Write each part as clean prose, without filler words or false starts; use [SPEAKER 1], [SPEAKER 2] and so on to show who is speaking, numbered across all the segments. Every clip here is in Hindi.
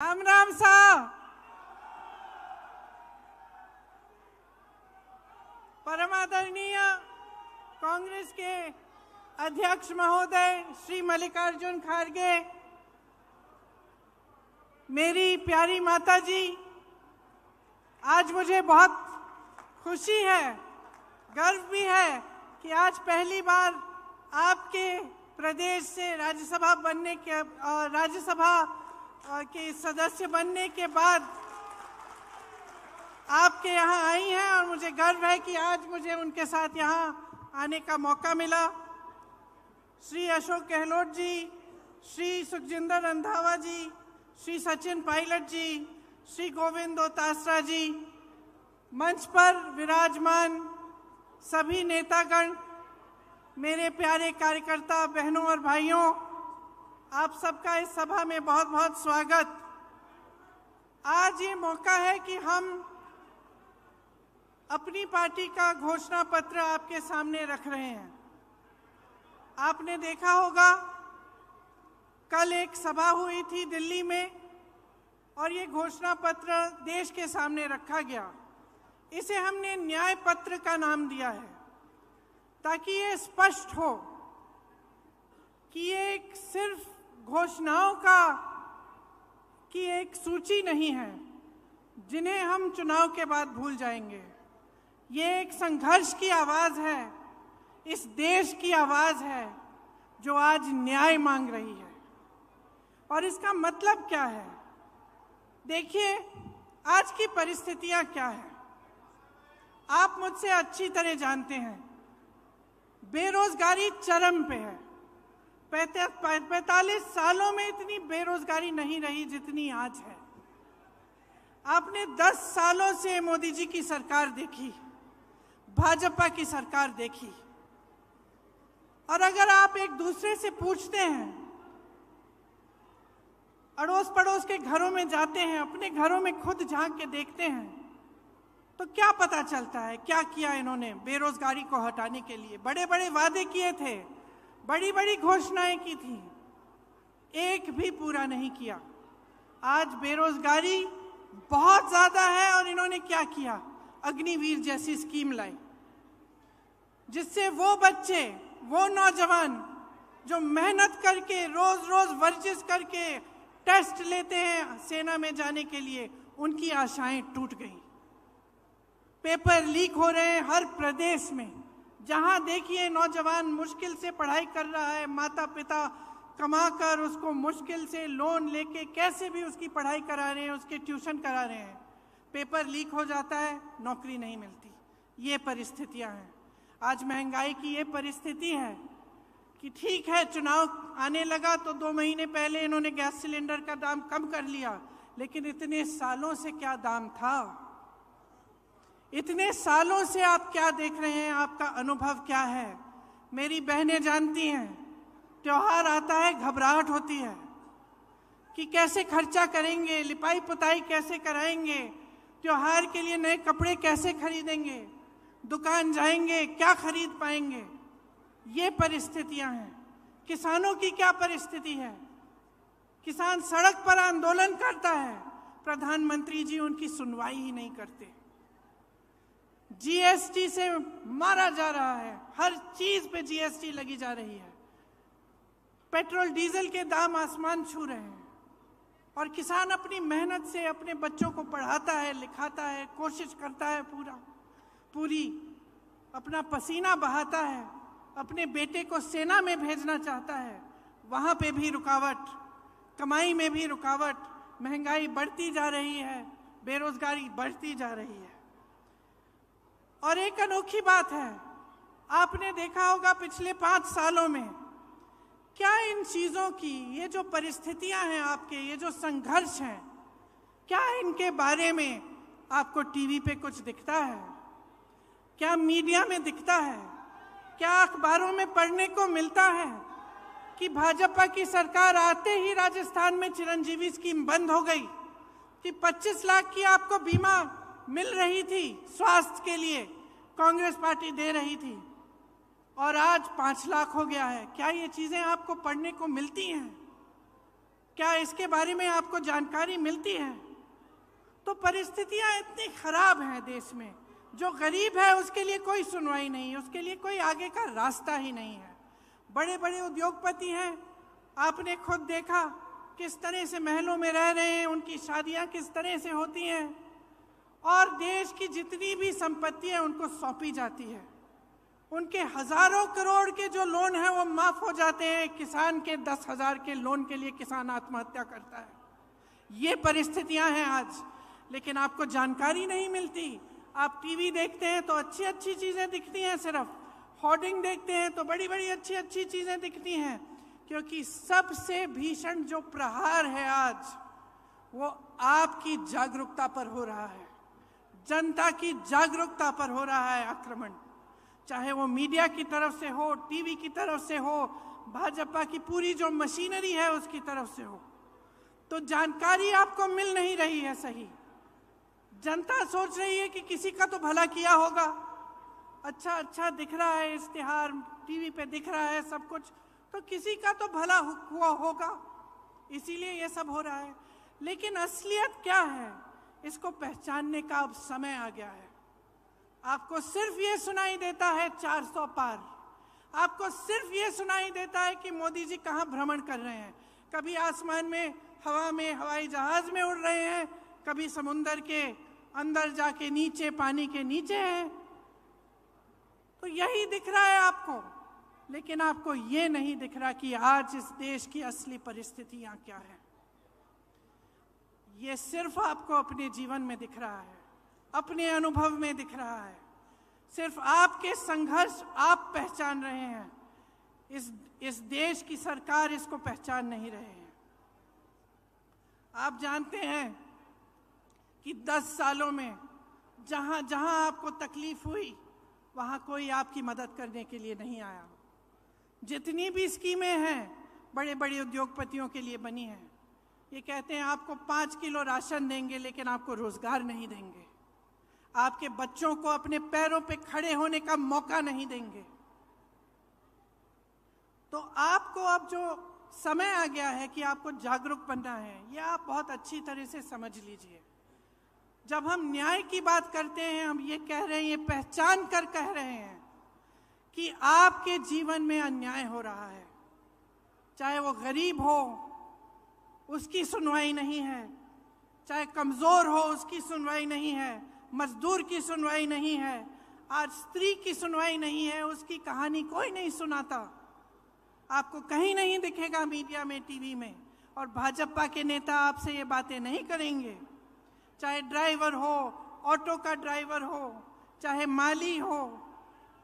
[SPEAKER 1] राम राम साहब। परम आदरणीय कांग्रेस के अध्यक्ष महोदय श्री मल्लिकार्जुन खड़गे, मेरी प्यारी माता जी, आज मुझे बहुत खुशी है, गर्व भी है कि आज पहली बार आपके प्रदेश से राज्यसभा बनने के राज्यसभा के सदस्य बनने के बाद आपके यहाँ आई हैं और मुझे गर्व है कि आज मुझे उनके साथ यहाँ आने का मौका मिला। श्री अशोक गहलोत जी, श्री सुखजिंदर रंधावा जी, श्री सचिन पायलट जी, श्री गोविंद दोतासरा जी, मंच पर विराजमान सभी नेतागण, मेरे प्यारे कार्यकर्ता बहनों और भाइयों, आप सबका इस सभा में बहुत बहुत स्वागत। आज ये मौका है कि हम अपनी पार्टी का घोषणा पत्र आपके सामने रख रहे हैं। आपने देखा होगा कल एक सभा हुई थी दिल्ली में और ये घोषणा पत्र देश के सामने रखा गया। इसे हमने न्याय पत्र का नाम दिया है ताकि ये स्पष्ट हो कि ये एक सिर्फ घोषणाओं की एक सूची नहीं है जिन्हें हम चुनाव के बाद भूल जाएंगे। ये एक संघर्ष की आवाज है, इस देश की आवाज है जो आज न्याय मांग रही है। और इसका मतलब क्या है? देखिए, आज की परिस्थितियां क्या है आप मुझसे अच्छी तरह जानते हैं। बेरोजगारी चरम पे है। 45 सालों में इतनी बेरोजगारी नहीं रही जितनी आज है। आपने 10 सालों से मोदी जी की सरकार देखी, भाजपा की सरकार देखी, और अगर आप एक दूसरे से पूछते हैं, अड़ोस पड़ोस के घरों में जाते हैं, अपने घरों में खुद झांक के देखते हैं, तो क्या पता चलता है क्या किया इन्होंने बेरोजगारी को हटाने के लिए? बड़े बड़े वादे किए थे, बड़ी बड़ी घोषणाएं की थी, एक भी पूरा नहीं किया। आज बेरोजगारी बहुत ज्यादा है और इन्होंने क्या किया? अग्निवीर जैसी स्कीम लाई जिससे वो बच्चे, वो नौजवान जो मेहनत करके रोज रोज वर्जिश करके टेस्ट लेते हैं सेना में जाने के लिए, उनकी आशाएं टूट गई। पेपर लीक हो रहे हैं हर प्रदेश में। जहां देखिए नौजवान मुश्किल से पढ़ाई कर रहा है, माता पिता कमाकर उसको मुश्किल से लोन लेके कैसे भी उसकी पढ़ाई करा रहे हैं, उसके ट्यूशन करा रहे हैं। पेपर लीक हो जाता है, नौकरी नहीं मिलती। ये परिस्थितियां हैं। आज महंगाई की ये परिस्थिति है कि ठीक है, चुनाव आने लगा तो 2 महीने पहले इन्होंने गैस सिलेंडर का दाम कम कर लिया, लेकिन इतने सालों से क्या दाम था? इतने सालों से आप क्या देख रहे हैं? आपका अनुभव क्या है? मेरी बहनें जानती हैं, त्योहार आता है घबराहट होती है कि कैसे खर्चा करेंगे, लिपाई पुताई कैसे कराएंगे, त्योहार के लिए नए कपड़े कैसे खरीदेंगे, दुकान जाएंगे क्या खरीद पाएंगे। ये परिस्थितियां हैं। किसानों की क्या परिस्थिति है? किसान सड़क पर आंदोलन करता है, प्रधानमंत्री जी उनकी सुनवाई ही नहीं करते। जीएसटी से मारा जा रहा है, हर चीज पे जीएसटी लगी जा रही है। पेट्रोल डीजल के दाम आसमान छू रहे हैं और किसान अपनी मेहनत से अपने बच्चों को पढ़ाता है, लिखाता है, कोशिश करता है, पूरी अपना पसीना बहाता है, अपने बेटे को सेना में भेजना चाहता है। वहां पे भी रुकावट, कमाई में भी रुकावट, महंगाई बढ़ती जा रही है, बेरोजगारी बढ़ती जा रही है। और एक अनोखी बात है, आपने देखा होगा पिछले 5 सालों में क्या इन चीजों की, ये जो परिस्थितियां हैं आपके, ये जो संघर्ष हैं, क्या इनके बारे में आपको टीवी पे कुछ दिखता है? क्या मीडिया में दिखता है? क्या अखबारों में पढ़ने को मिलता है कि भाजपा की सरकार आते ही राजस्थान में चिरंजीवी स्कीम बंद हो गई, कि 25 लाख की आपको बीमा मिल रही थी स्वास्थ्य के लिए, कांग्रेस पार्टी दे रही थी, और आज 5 लाख हो गया है? क्या ये चीजें आपको पढ़ने को मिलती हैं? क्या इसके बारे में आपको जानकारी मिलती है? तो परिस्थितियां इतनी खराब हैं देश में, जो गरीब है उसके लिए कोई सुनवाई नहीं, उसके लिए कोई आगे का रास्ता ही नहीं है। बड़े बड़े उद्योगपति हैं, आपने खुद देखा किस तरह से महलों में रह रहे हैं, उनकी शादियां किस तरह से होती हैं, और देश की जितनी भी संपत्ति है उनको सौंपी जाती है। उनके हजारों करोड़ के जो लोन है वो माफ हो जाते हैं। किसान के 10,000 के लोन के लिए किसान आत्महत्या करता है। ये परिस्थितियां हैं आज, लेकिन आपको जानकारी नहीं मिलती। आप टीवी देखते हैं तो अच्छी अच्छी चीजें दिखती हैं, सिर्फ होर्डिंग देखते हैं तो बड़ी बड़ी अच्छी अच्छी चीजें दिखती हैं, क्योंकि सबसे भीषण जो प्रहार है आज वो आपकी जागरूकता पर हो रहा है, जनता की जागरूकता पर हो रहा है आक्रमण। चाहे वो मीडिया की तरफ से हो, टीवी की तरफ से हो, भाजपा की पूरी जो मशीनरी है उसकी तरफ से हो। तो जानकारी आपको मिल नहीं रही है सही। जनता सोच रही है कि किसी का तो भला किया होगा, अच्छा अच्छा दिख रहा है, इश्तिहार टीवी पे दिख रहा है सब कुछ, तो किसी का तो भला हुआ होगा, इसीलिए ये सब हो रहा है। लेकिन असलियत क्या है, इसको पहचानने का अब समय आ गया है। आपको सिर्फ ये सुनाई देता है 400 पार, आपको सिर्फ ये सुनाई देता है कि मोदी जी कहाँ भ्रमण कर रहे हैं। कभी आसमान में, हवा में, हवाई जहाज में उड़ रहे हैं, कभी समुंदर के अंदर जाके नीचे, पानी के नीचे हैं। तो यही दिख रहा है आपको, लेकिन आपको ये नहीं दिख रहा कि आज इस देश की असली परिस्थितियां क्या है। ये सिर्फ आपको अपने जीवन में दिख रहा है, अपने अनुभव में दिख रहा है, सिर्फ आपके संघर्ष आप पहचान रहे हैं। इस देश की सरकार इसको पहचान नहीं रहे हैं। आप जानते हैं कि 10 सालों में जहां जहां आपको तकलीफ हुई वहां कोई आपकी मदद करने के लिए नहीं आया। जितनी भी स्कीमें हैं बड़े बड़े उद्योगपतियों के लिए बनी हैं, ये कहते हैं आपको 5 किलो राशन देंगे, लेकिन आपको रोजगार नहीं देंगे, आपके बच्चों को अपने पैरों पे खड़े होने का मौका नहीं देंगे। तो आपको अब जो समय आ गया है कि आपको जागरूक बनना है, ये आप बहुत अच्छी तरह से समझ लीजिए। जब हम न्याय की बात करते हैं, हम ये कह रहे हैं, ये पहचान कर कह रहे हैं कि आपके जीवन में अन्याय हो रहा है। चाहे वो गरीब हो, उसकी सुनवाई नहीं है, चाहे कमजोर हो, उसकी सुनवाई नहीं है, मजदूर की सुनवाई नहीं है, आज स्त्री की सुनवाई नहीं है, उसकी कहानी कोई नहीं सुनाता। आपको कहीं नहीं दिखेगा मीडिया में, टीवी में, और भाजपा के नेता आपसे ये बातें नहीं करेंगे। चाहे ड्राइवर हो, ऑटो का ड्राइवर हो, चाहे माली हो,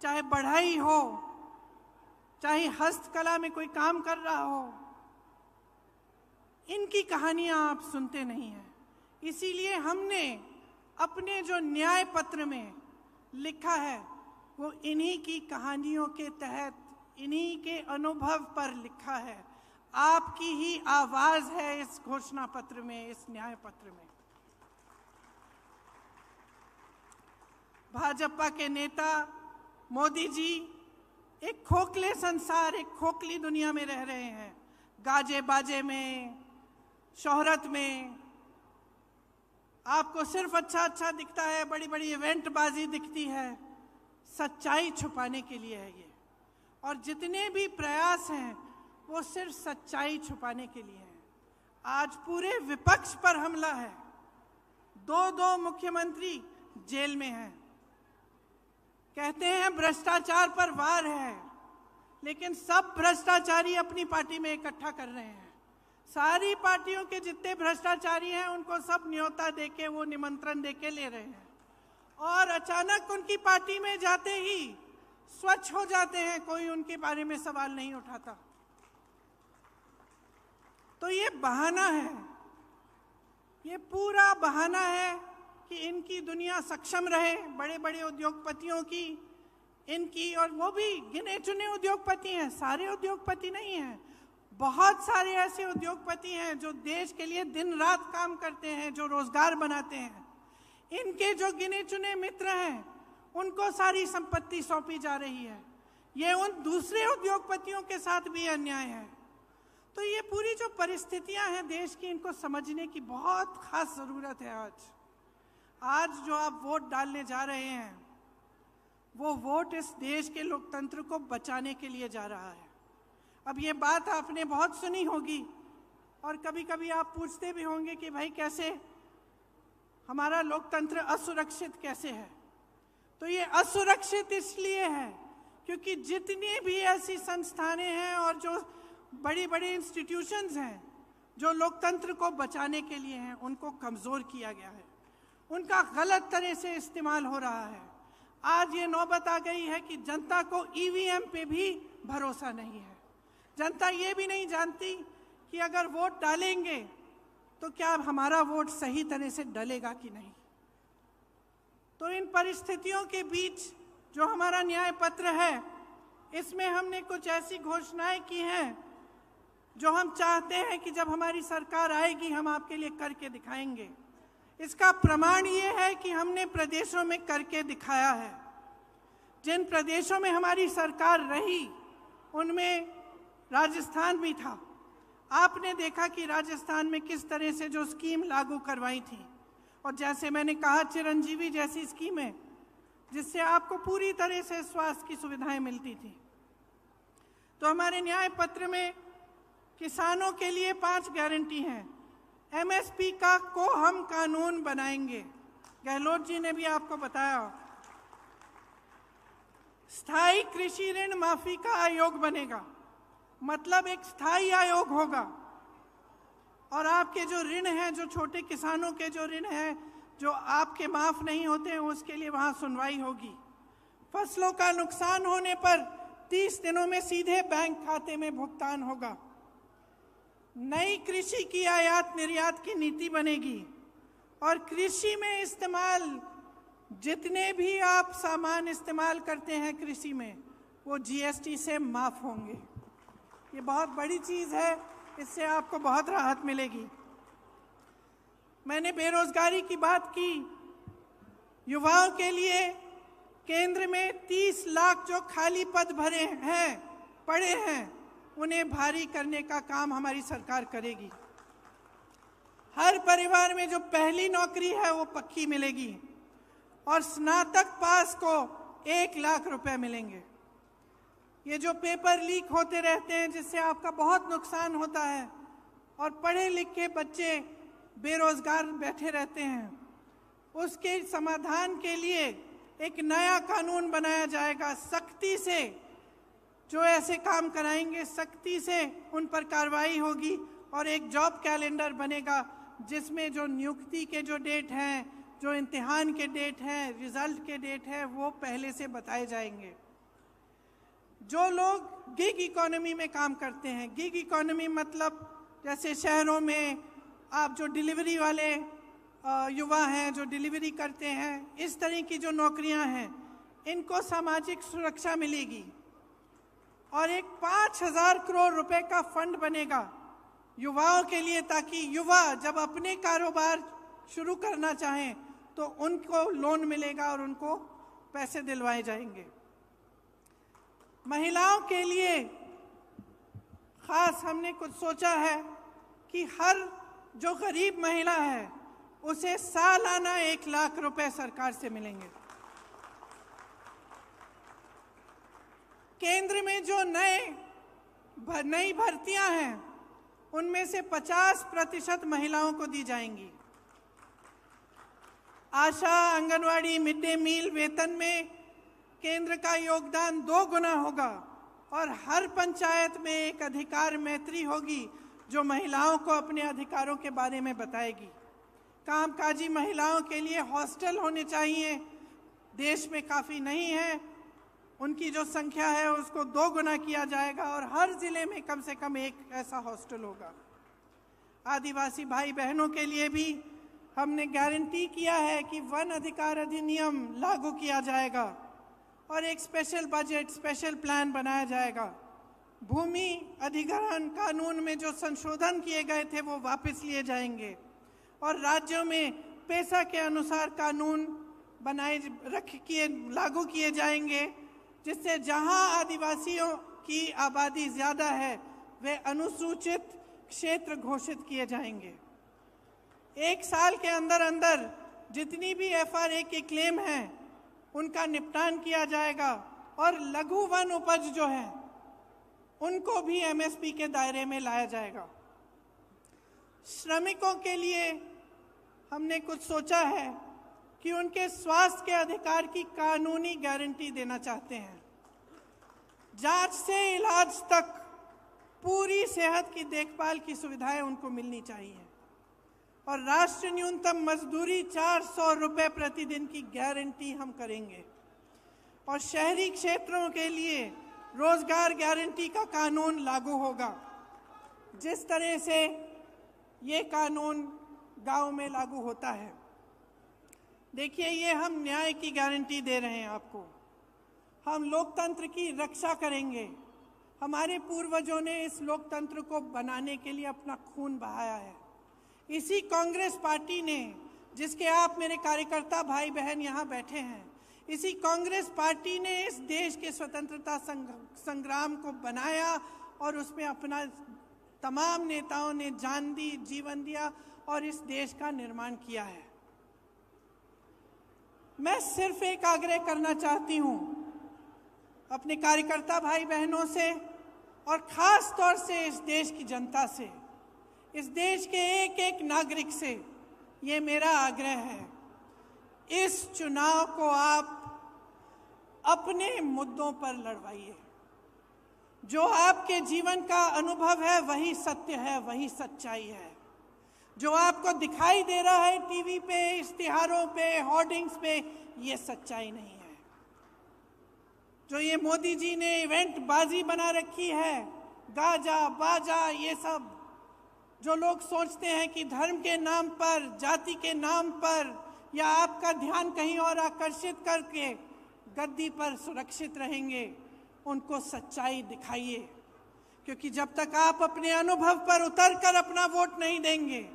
[SPEAKER 1] चाहे बढ़ई हो, चाहे हस्तकला में कोई काम कर रहा हो, इनकी कहानियां आप सुनते नहीं हैं। इसीलिए हमने अपने जो न्याय पत्र में लिखा है वो इन्हीं की कहानियों के तहत, इन्हीं के अनुभव पर लिखा है। आपकी ही आवाज है इस घोषणा पत्र में, इस न्याय पत्र में। भाजपा के नेता मोदी जी एक खोखले संसार, एक खोखली दुनिया में रह रहे हैं। गाजे बाजे में, शोहरत में आपको सिर्फ अच्छा अच्छा दिखता है, बड़ी बड़ी इवेंट बाजी दिखती है। सच्चाई छुपाने के लिए है ये, और जितने भी प्रयास हैं वो सिर्फ सच्चाई छुपाने के लिए हैं। आज पूरे विपक्ष पर हमला है, 2 मुख्यमंत्री जेल में हैं। कहते हैं भ्रष्टाचार पर वार है, लेकिन सब भ्रष्टाचारी अपनी पार्टी में इकट्ठा कर रहे हैं। सारी पार्टियों के जितने भ्रष्टाचारी हैं उनको सब न्योता देके, वो निमंत्रण देके ले रहे हैं, और अचानक उनकी पार्टी में जाते ही स्वच्छ हो जाते हैं, कोई उनके बारे में सवाल नहीं उठाता। तो ये बहाना है, ये पूरा बहाना है कि इनकी दुनिया सक्षम रहे, बड़े बड़े उद्योगपतियों की, इनकी, और वो भी गिने चुने उद्योगपति हैं, सारे उद्योगपति नहीं हैं। बहुत सारे ऐसे उद्योगपति हैं जो देश के लिए दिन रात काम करते हैं, जो रोजगार बनाते हैं। इनके जो गिने चुने मित्र हैं उनको सारी संपत्ति सौंपी जा रही है। ये उन दूसरे उद्योगपतियों के साथ भी अन्याय है। तो ये पूरी जो परिस्थितियां हैं देश की, इनको समझने की बहुत खास जरूरत है। आज जो आप वोट डालने जा रहे हैं, वो वोट इस देश के लोकतंत्र को बचाने के लिए जा रहा है। अब ये बात आपने बहुत सुनी होगी और कभी कभी आप पूछते भी होंगे कि भाई कैसे हमारा लोकतंत्र असुरक्षित कैसे है। तो ये असुरक्षित इसलिए है क्योंकि जितनी भी ऐसी संस्थानें हैं और जो बड़ी बड़ी इंस्टीट्यूशंस हैं जो लोकतंत्र को बचाने के लिए हैं, उनको कमज़ोर किया गया है, उनका गलत तरह से इस्तेमाल हो रहा है। आज ये नौबत आ गई है कि जनता को ईवीएम पे भी भरोसा नहीं है। जनता ये भी नहीं जानती कि अगर वोट डालेंगे तो क्या हमारा वोट सही तरह से डलेगा कि नहीं। तो इन परिस्थितियों के बीच जो हमारा न्याय पत्र है, इसमें हमने कुछ ऐसी घोषणाएं की हैं जो हम चाहते हैं कि जब हमारी सरकार आएगी हम आपके लिए करके दिखाएंगे। इसका प्रमाण ये है कि हमने प्रदेशों में करके दिखाया है। जिन प्रदेशों में हमारी सरकार रही उनमें राजस्थान भी था। आपने देखा कि राजस्थान में किस तरह से जो स्कीम लागू करवाई थी, और जैसे मैंने कहा चिरंजीवी जैसी स्कीमें, जिससे आपको पूरी तरह से स्वास्थ्य की सुविधाएं मिलती थी। तो हमारे न्याय पत्र में किसानों के लिए 5 गारंटी हैं। एमएसपी को हम कानून बनाएंगे, गहलोत जी ने भी आपको बताया। स्थायी कृषि ऋण माफी का आयोग बनेगा, मतलब एक स्थायी आयोग होगा और आपके जो ऋण हैं, जो छोटे किसानों के जो ऋण हैं जो आपके माफ नहीं होते हैं, उसके लिए वहां सुनवाई होगी। फसलों का नुकसान होने पर 30 दिनों में सीधे बैंक खाते में भुगतान होगा। नई कृषि की आयात निर्यात की नीति बनेगी और कृषि में इस्तेमाल जितने भी आप सामान इस्तेमाल करते हैं कृषि में, वो जीएसटी से माफ होंगे। ये बहुत बड़ी चीज़ है, इससे आपको बहुत राहत मिलेगी। मैंने बेरोजगारी की बात की। युवाओं के लिए केंद्र में 30 लाख जो खाली पद भरे हैं, पड़े हैं, उन्हें भारी करने का काम हमारी सरकार करेगी। हर परिवार में जो पहली नौकरी है वो पक्की मिलेगी और स्नातक पास को 1 लाख रुपए मिलेंगे। ये जो पेपर लीक होते रहते हैं जिससे आपका बहुत नुकसान होता है और पढ़े लिखे बच्चे बेरोजगार बैठे रहते हैं, उसके समाधान के लिए एक नया कानून बनाया जाएगा। सख्ती से जो ऐसे काम कराएंगे, सख्ती से उन पर कार्रवाई होगी और एक जॉब कैलेंडर बनेगा जिसमें जो नियुक्ति के जो डेट हैं, जो इम्तिहान के डेट हैं, रिजल्ट के डेट हैं, वो पहले से बताए जाएंगे। जो लोग गिग इकोनॉमी में काम करते हैं, गिग इकोनॉमी मतलब जैसे शहरों में आप जो डिलीवरी वाले युवा हैं जो डिलीवरी करते हैं, इस तरह की जो नौकरियां हैं, इनको सामाजिक सुरक्षा मिलेगी और एक 5,000 करोड़ रुपए का फंड बनेगा युवाओं के लिए, ताकि युवा जब अपने कारोबार शुरू करना चाहें तो उनको लोन मिलेगा और उनको पैसे दिलवाए जाएंगे। महिलाओं के लिए खास हमने कुछ सोचा है कि हर जो गरीब महिला है उसे सालाना 1 लाख रुपए सरकार से मिलेंगे। केंद्र में जो नई भर्तियां हैं उनमें से 50% महिलाओं को दी जाएंगी। आशा, आंगनवाड़ी, मिड डे मील वेतन में केंद्र का योगदान 2 गुना होगा और हर पंचायत में एक अधिकार मैत्री होगी जो महिलाओं को अपने अधिकारों के बारे में बताएगी। कामकाजी महिलाओं के लिए हॉस्टल होने चाहिए, देश में काफ़ी नहीं है, उनकी जो संख्या है उसको 2 गुना किया जाएगा और हर जिले में कम से कम एक ऐसा हॉस्टल होगा। आदिवासी भाई बहनों के लिए भी हमने गारंटी किया है कि वन अधिकार अधिनियम लागू किया जाएगा और एक स्पेशल बजट, स्पेशल प्लान बनाया जाएगा। भूमि अधिग्रहण कानून में जो संशोधन किए गए थे वो वापस लिए जाएंगे और राज्यों में पैसा के अनुसार कानून लागू किए जाएंगे, जिससे जहां आदिवासियों की आबादी ज़्यादा है वे अनुसूचित क्षेत्र घोषित किए जाएंगे। 1 साल के अंदर अंदर जितनी भी FRA के क्लेम हैं उनका निपटान किया जाएगा और लघु वन उपज जो है उनको भी MSP के दायरे में लाया जाएगा। श्रमिकों के लिए हमने कुछ सोचा है कि उनके स्वास्थ्य के अधिकार की कानूनी गारंटी देना चाहते हैं। जांच से इलाज तक पूरी सेहत की देखभाल की सुविधाएं उनको मिलनी चाहिए और राष्ट्रीय न्यूनतम मजदूरी 400 रुपये प्रतिदिन की गारंटी हम करेंगे। और शहरी क्षेत्रों के लिए रोजगार गारंटी का कानून लागू होगा, जिस तरह से ये कानून गांव में लागू होता है। देखिए, ये हम न्याय की गारंटी दे रहे हैं आपको। हम लोकतंत्र की रक्षा करेंगे। हमारे पूर्वजों ने इस लोकतंत्र को बनाने के लिए अपना खून बहाया है। इसी कांग्रेस पार्टी ने, जिसके आप मेरे कार्यकर्ता भाई बहन यहाँ बैठे हैं, इसी कांग्रेस पार्टी ने इस देश के स्वतंत्रता संग्राम को बनाया और उसमें अपना तमाम नेताओं ने जान दी, जीवन दिया और इस देश का निर्माण किया है। मैं सिर्फ एक आग्रह करना चाहती हूं अपने कार्यकर्ता भाई बहनों से और खास तौर से इस देश की जनता से, इस देश के एक एक नागरिक से ये मेरा आग्रह है, इस चुनाव को आप अपने मुद्दों पर लड़वाइए। जो आपके जीवन का अनुभव है वही सत्य है, वही सच्चाई है। जो आपको दिखाई दे रहा है टीवी पे, इश्तिहारों पे, होर्डिंग्स पे, ये सच्चाई नहीं है। जो ये मोदी जी ने इवेंट बाजी बना रखी है, गाजा बाजा, ये सब जो लोग सोचते हैं कि धर्म के नाम पर, जाति के नाम पर या आपका ध्यान कहीं और आकर्षित करके गद्दी पर सुरक्षित रहेंगे, उनको सच्चाई दिखाइए। क्योंकि जब तक आप अपने अनुभव पर उतरकर अपना वोट नहीं देंगे,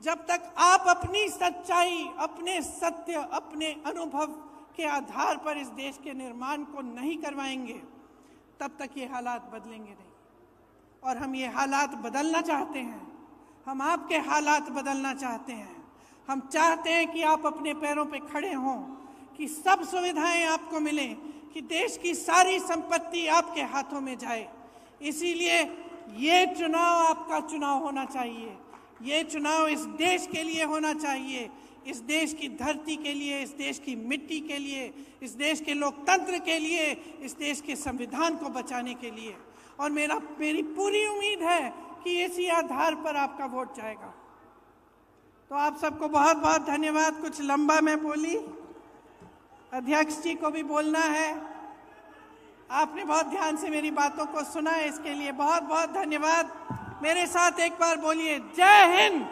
[SPEAKER 1] जब तक आप अपनी सच्चाई, अपने सत्य, अपने अनुभव के आधार पर इस देश के निर्माण को नहीं करवाएंगे, तब तक ये हालात बदलेंगे नहीं। और हम ये हालात बदलना चाहते हैं। हम आपके हालात बदलना चाहते हैं। हम चाहते हैं कि आप अपने पैरों पे खड़े हों, कि सब सुविधाएं आपको मिलें, कि देश की सारी संपत्ति आपके हाथों में जाए। इसीलिए ये चुनाव आपका चुनाव होना चाहिए। ये चुनाव इस देश के लिए होना चाहिए, इस देश की धरती के लिए, इस देश की मिट्टी के लिए, इस देश के लोकतंत्र के लिए, इस देश के संविधान को बचाने के लिए। और मेरी पूरी उम्मीद है कि इसी आधार पर आपका वोट जाएगा। तो आप सबको बहुत बहुत धन्यवाद। कुछ लंबा मैं बोली, अध्यक्ष जी को भी बोलना है। आपने बहुत ध्यान से मेरी बातों को सुना है, इसके लिए बहुत बहुत धन्यवाद। मेरे साथ एक बार बोलिए, जय हिंद।